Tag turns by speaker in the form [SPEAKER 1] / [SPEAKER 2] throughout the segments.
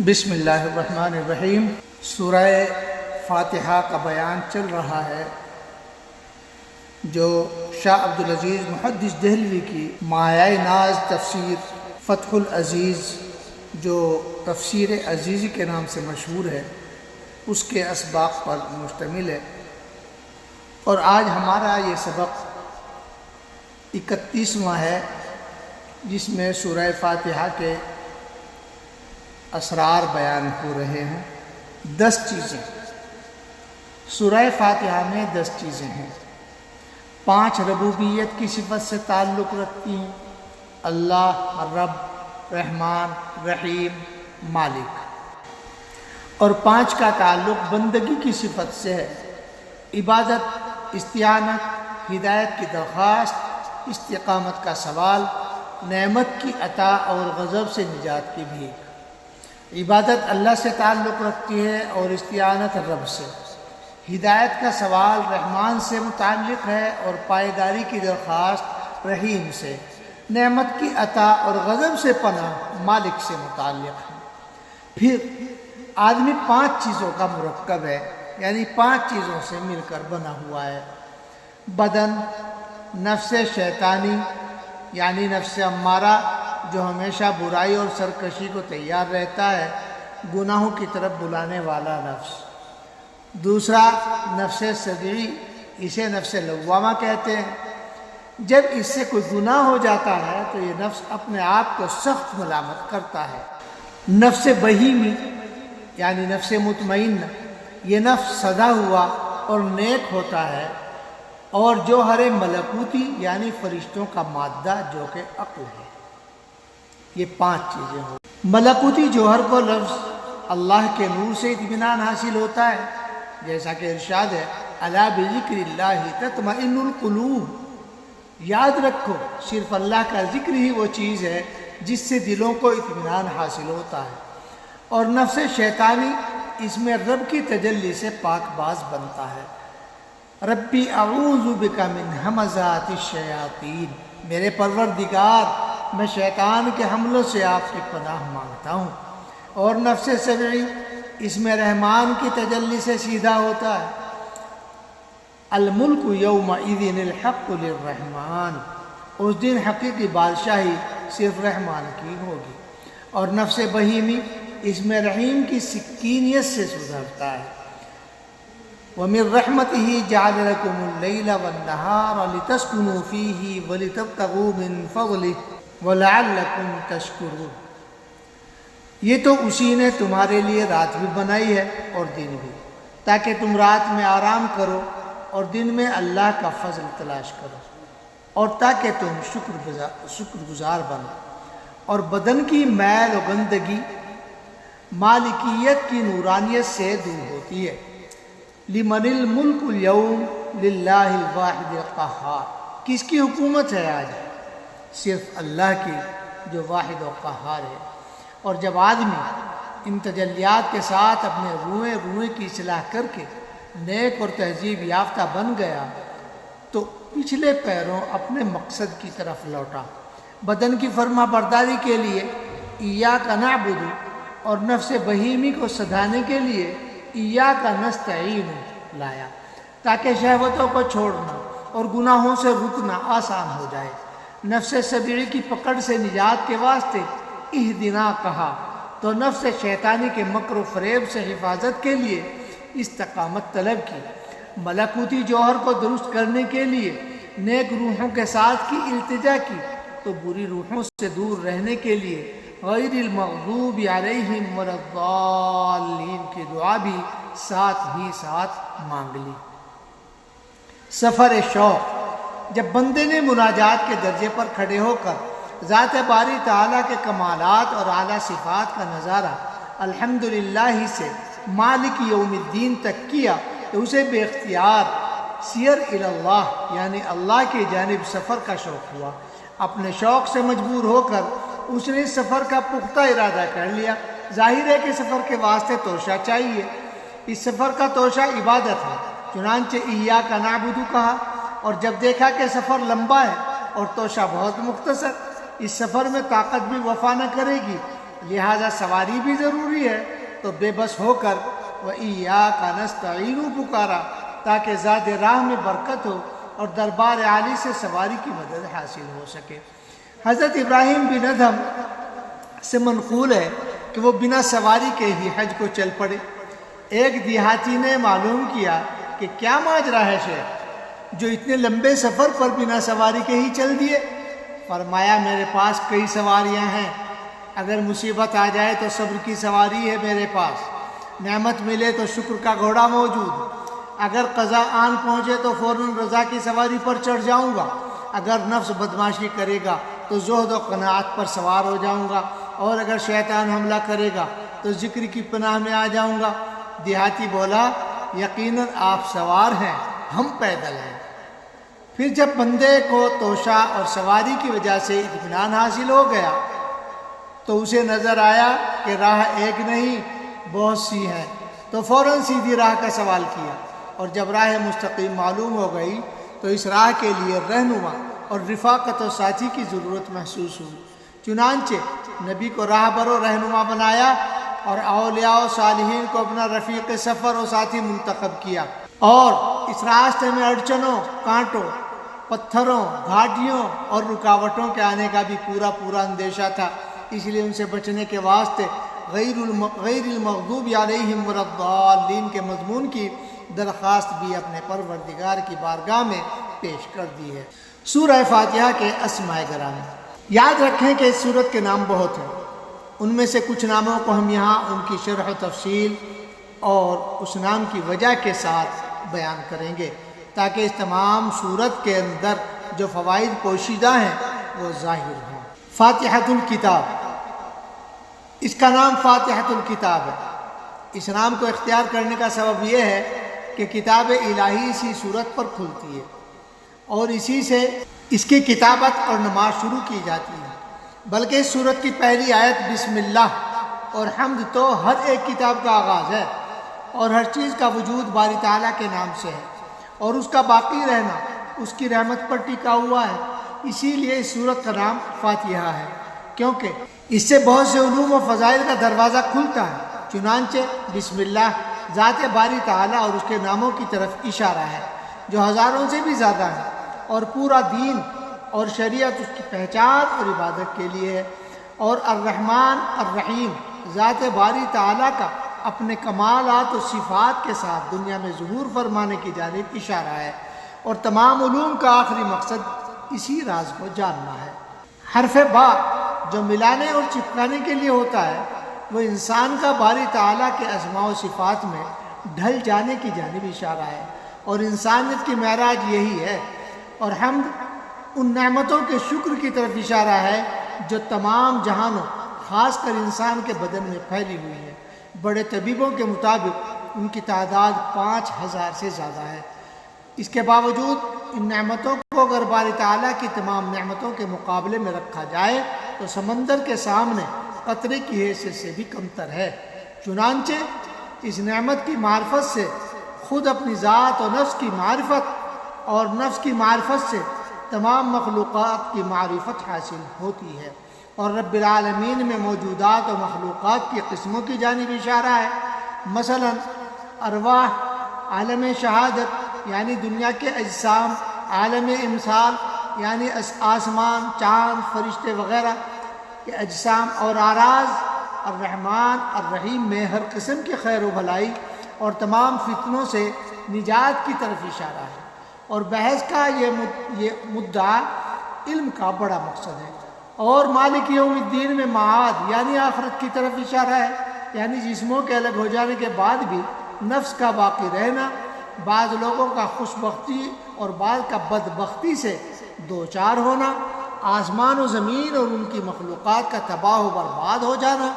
[SPEAKER 1] بسم اللہ الرحمن الرحیم۔ سورہ فاتحہ کا بیان چل رہا ہے جو شاہ عبدالعزیز محدث دہلوی کی مایۂ ناز تفسیر فتح العزیز جو تفسیر عزیزی کے نام سے مشہور ہے اس کے اسباق پر مشتمل ہے، اور آج ہمارا یہ سبق 31واں ہے جس میں سورہ فاتحہ کے اسرار بیان ہو رہے ہیں۔ 10 چیزیں سورہ فاتحہ میں 10 چیزیں ہیں۔ 5 ربوبیت کی صفت سے تعلق رکھتی ہیں: اللہ، رب، رحمان، رحیم، مالک۔ اور 5 کا تعلق بندگی کی صفت سے ہے: عبادت، استعانت، ہدایت کی درخواست، استقامت کا سوال، نعمت کی عطا اور غضب سے نجات کی بھیک۔ عبادت اللہ سے تعلق رکھتی ہے اور استعانت رب سے۔ ہدایت کا سوال رحمان سے متعلق ہے اور پائیداری کی درخواست رحیم سے۔ نعمت کی عطا اور غضب سے پناہ مالک سے متعلق ہے۔ پھر آدمی 5 چیزوں کا مرکب ہے، یعنی 5 چیزوں سے مل کر بنا ہوا ہے: بدن، نفس شیطانی یعنی نفس امارہ جو ہمیشہ برائی اور سرکشی کو تیار رہتا ہے، گناہوں کی طرف بلانے والا نفس۔ دوسرا نفس صدعی، اسے نفس لوامہ کہتے ہیں۔ جب اس سے کوئی گناہ ہو جاتا ہے تو یہ نفس اپنے آپ کو سخت ملامت کرتا ہے۔ نفس بہیمی یعنی نفس مطمئنہ، یہ نفس سدا ہوا اور نیک ہوتا ہے، اور جوہر ملکوتی یعنی فرشتوں کا مادہ جو کہ عقل ہے۔ یہ 5 چیزیں ہوں۔ ملکوتی جوہر کو لفظ اللہ کے نور سے اطمینان حاصل ہوتا ہے، جیسا کہ ارشاد ہے: الا بذکر اللہ تطمئن القلوب۔ یاد رکھو صرف اللہ کا ذکر ہی وہ چیز ہے جس سے دلوں کو اطمینان حاصل ہوتا ہے۔ اور نفس شیطانی، اس میں رب کی تجلی سے پاک باز بنتا ہے۔ ربی اعوذ بک من ہمزات الشیاطین، میرے پروردگار میں شیطان کے حملوں سے آپ کی پناہ مانگتا ہوں۔ اور نفس صدعی، اس میں رحمان کی تجلی سے سیدھا ہوتا ہے۔ الملک یومئذ الحق للرحمن، اس دن حقیقی بادشاہی صرف رحمان کی ہوگی۔ اور نفس بہیمی، اس میں رحیم کی سکینیت سے سدھرتا ہے۔ وَمِن رَحْمَتِهِ جَعَلَ لَكُمُ اللَّيْلَ وَالنَّهَارَ لِتَسْكُنُوا فِيهِ وَلِتَبْتَغُوا مِن فَضْلِهِ وَلَعَلَّكُمْ تَشْكُرُونَ۔ یہ تو اسی نے تمہارے لیے رات بھی بنائی ہے اور دن بھی، تاکہ تم رات میں آرام کرو اور دن میں اللہ کا فضل تلاش کرو، اور تاکہ تم شکر گزار بنو۔ اور بدن کی میل و گندگی مالکیت کی نورانیت سے دور ہوتی ہے۔ لمن الملک اليوم للہ الواحد القہار، کس کی حکومت ہے آج؟ صرف اللہ کی جو واحد و قہار ہے۔ اور جب آدمی ان تجلیات کے ساتھ اپنے روئیں کی اصلاح کر کے نیک اور تہذیب یافتہ بن گیا تو پچھلے پیروں اپنے مقصد کی طرف لوٹا۔ بدن کی فرما برداری کے لیے ایاک نعبد اور نفس بہیمی کو سدھانے کے لیے ایاک نستعین لایا، تاکہ شہوتوں کو چھوڑنا اور گناہوں سے رکنا آسان ہو جائے۔ نفس صدعی کی پکڑ سے نجات کے واسطے اہدنا کہا تو نفس شیطانی کے مکر و فریب سے حفاظت کے لیے استقامت طلب کی۔ ملکوتی جوہر کو درست کرنے کے لیے نیک روحوں کے ساتھ کی التجا کی تو بری روحوں سے دور رہنے کے لیے غیر المغضوب علیہم ولا الضالین کی دعا بھی ساتھ ہی ساتھ مانگ لی۔ سفر شوق، جب بندے نے مناجات کے درجے پر کھڑے ہو کر ذات باری تعالیٰ کے کمالات اور اعلیٰ صفات کا نظارہ الحمدللہ ہی سے مالک یوم الدین تک کیا تو اسے بے اختیار سیر اللہ یعنی اللہ کی جانب سفر کا شوق ہوا۔ اپنے شوق سے مجبور ہو کر اس نے سفر کا پختہ ارادہ کر لیا۔ ظاہر ہے کہ سفر کے واسطے توشہ چاہیے۔ اس سفر کا توشہ عبادت ہے، چنانچہ ایاک نعبد کہا، اور جب دیکھا کہ سفر لمبا ہے اور توشہ بہت مختصر، اس سفر میں طاقت بھی وفا نہ کرے گی لہذا سواری بھی ضروری ہے، تو بے بس ہو کر وَإِيَّاكَ نَسْتَعِينُ پکارا تاکہ ذات راہ میں برکت ہو اور دربار عالی سے سواری کی مدد حاصل ہو سکے۔ حضرت ابراہیم بن ادھم سے منقول ہے کہ وہ بنا سواری کے ہی حج کو چل پڑے۔ ایک دیہاتی نے معلوم کیا کہ کیا ماجرا ہے شیخ، جو اتنے لمبے سفر پر بنا سواری کے ہی چل دیے؟ فرمایا میرے پاس کئی سواریاں ہیں، اگر مصیبت آ جائے تو صبر کی سواری ہے میرے پاس، نعمت ملے تو شکر کا گھوڑا موجود، اگر قضا آن پہنچے تو فوراً رضا کی سواری پر چڑھ جاؤں گا، اگر نفس بدماشی کرے گا تو زہد و قناعت پر سوار ہو جاؤں گا، اور اگر شیطان حملہ کرے گا تو ذکر کی پناہ میں آ جاؤں گا۔ دیہاتی بولا یقیناً آپ سوار ہیں، ہم پیدل ہیں۔ پھر جب بندے کو توشہ اور سواری کی وجہ سے اطمینان حاصل ہو گیا تو اسے نظر آیا کہ راہ ایک نہیں بہت سی ہیں، تو فوراً سیدھی راہ کا سوال کیا، اور جب راہ مستقیم معلوم ہو گئی تو اس راہ کے لیے رہنما اور رفاقت و ساتھی کی ضرورت محسوس ہوئی۔ چنانچہ نبی کو راہبر و رہنما بنایا اور اولیاء و صالحین کو اپنا رفیق سفر و ساتھی منتخب کیا، اور اس راستے میں اڑچنوں، کانٹوں، پتھروں، گھاٹیوں اور رکاوٹوں کے آنے کا بھی پورا اندیشہ تھا، اس لیے ان سے بچنے کے واسطے غیر المغضوب علیہم ولا الضالین کے مضمون کی درخواست بھی اپنے پروردگار کی بارگاہ میں پیش کر دی ہے۔ سورہ فاتحہ کے اسماء گرامی، یاد رکھیں کہ اس سورت کے نام بہت ہیں، ان میں سے کچھ ناموں کو ہم یہاں ان کی شرح و تفصیل اور اس نام کی وجہ کے ساتھ بیان کریں گے تاکہ اس تمام سورت کے اندر جو فوائد پوشیدہ ہیں وہ ظاہر ہوں۔ فاتحۃ الکتاب، اس کا نام فاتحۃ الکتاب ہے۔ اس نام کو اختیار کرنے کا سبب یہ ہے کہ کتاب الہی اسی سورت پر کھلتی ہے اور اسی سے اس کی کتابت اور نماز شروع کی جاتی ہے، بلکہ اس سورت کی پہلی آیت بسم اللہ اور حمد تو ہر ایک کتاب کا آغاز ہے، اور ہر چیز کا وجود باری تعالیٰ کے نام سے ہے اور اس کا باقی رہنا اس کی رحمت پر ٹکا ہوا ہے، اسی لیے اس سورت کا نام فاتحہ ہے، کیونکہ اس سے بہت سے علوم و فضائل کا دروازہ کھلتا ہے۔ چنانچہ بسم اللہ ذات باری تعالیٰ اور اس کے ناموں کی طرف اشارہ ہے جو ہزاروں سے بھی زیادہ ہے، اور پورا دین اور شریعت اس کی پہچان اور عبادت کے لیے ہے، اور الرحمن الرحیم ذات باری تعالیٰ کا اپنے کمالات و صفات کے ساتھ دنیا میں ظہور فرمانے کی جانب اشارہ ہے، اور تمام علوم کا آخری مقصد اسی راز کو جاننا ہے۔ حرف با جو ملانے اور چپکانے کے لیے ہوتا ہے وہ انسان کا باری تعالیٰ کے اسماء و صفات میں ڈھل جانے کی جانب اشارہ ہے، اور انسانیت کی معراج یہی ہے، اور حمد ان نعمتوں کے شکر کی طرف اشارہ ہے جو تمام جہانوں خاص کر انسان کے بدن میں پھیلی ہوئی ہے۔ بڑے طبیبوں کے مطابق ان کی تعداد 5000 سے زیادہ ہے۔ اس کے باوجود ان نعمتوں کو اگر باری تعالیٰ کی تمام نعمتوں کے مقابلے میں رکھا جائے تو سمندر کے سامنے قطرے کی حیثیت سے بھی کمتر ہے۔ چنانچہ اس نعمت کی معرفت سے خود اپنی ذات و نفس کی معرفت اور نفس کی معرفت سے تمام مخلوقات کی معرفت حاصل ہوتی ہے، اور رب العالمین میں موجودات و مخلوقات کی قسموں کی جانب اشارہ ہے۔ مثلا ارواح عالم شہادت یعنی دنیا کے اجسام، عالم امثال یعنی آسمان، چاند، فرشتے وغیرہ کے اجسام، اور آراز الرحمن الرحیم میں ہر قسم کی خیر و بھلائی اور تمام فتنوں سے نجات کی طرف اشارہ ہے، اور بحث کا یہ مدعا علم کا بڑا مقصد ہے، اور مالک یوم الدین میں معاد یعنی آخرت کی طرف اشارہ ہے، یعنی جسموں کے الگ ہو جانے کے بعد بھی نفس کا باقی رہنا، بعض لوگوں کا خوش بختی اور بعض کا بدبختی سے دوچار ہونا، آسمان و زمین اور ان کی مخلوقات کا تباہ و برباد ہو جانا،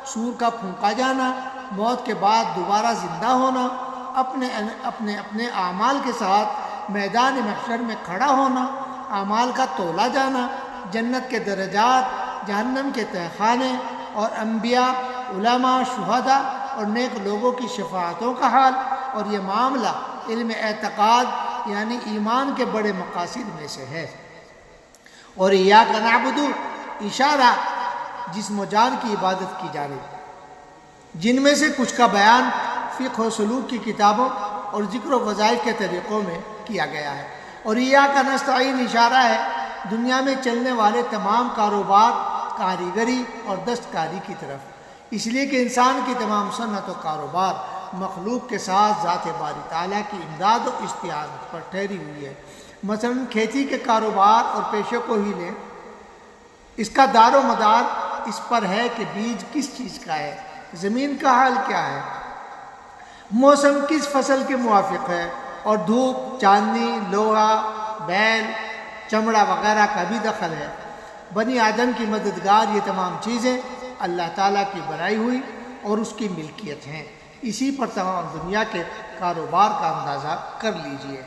[SPEAKER 1] سور کا پھونکا جانا، موت کے بعد دوبارہ زندہ ہونا، اپنے اعمال کے ساتھ میدان محشر میں کھڑا ہونا، اعمال کا تولا جانا، جنت کے درجات، جہنم کے تہخانے، اور انبیاء، علماء، شہداء اور نیک لوگوں کی شفاعتوں کا حال، اور یہ معاملہ علم اعتقاد یعنی ایمان کے بڑے مقاصد میں سے ہے۔ اور ایاک نعبد اشارہ جسم و جان کی عبادت کی جا رہی، جن میں سے کچھ کا بیان فقہ و سلوک کی کتابوں اور ذکر و وظائف کے طریقوں میں کیا گیا ہے۔ اور ایاک نستعین اشارہ ہے دنیا میں چلنے والے تمام کاروبار، کاریگری اور دستکاری کی طرف، اس لیے کہ انسان کی تمام صنعت و کاروبار مخلوق کے ساتھ ذات باری تعالیٰ کی امداد و استعانت پر ٹھہری ہوئی ہے۔ مثلا کھیتی کے کاروبار اور پیشے کو ہی لیں، اس کا دار و مدار اس پر ہے کہ بیج کس چیز کا ہے، زمین کا حال کیا ہے، موسم کس فصل کے موافق ہے، اور دھوپ، چاندنی، لوہا، بیل، چمڑا وغیرہ کا بھی دخل ہے۔ بنی آدم کی مددگار یہ تمام چیزیں اللہ تعالیٰ کی بنائی ہوئی اور اس کی ملکیت ہیں۔ اسی پر تمام دنیا کے کاروبار کا اندازہ کر لیجئے۔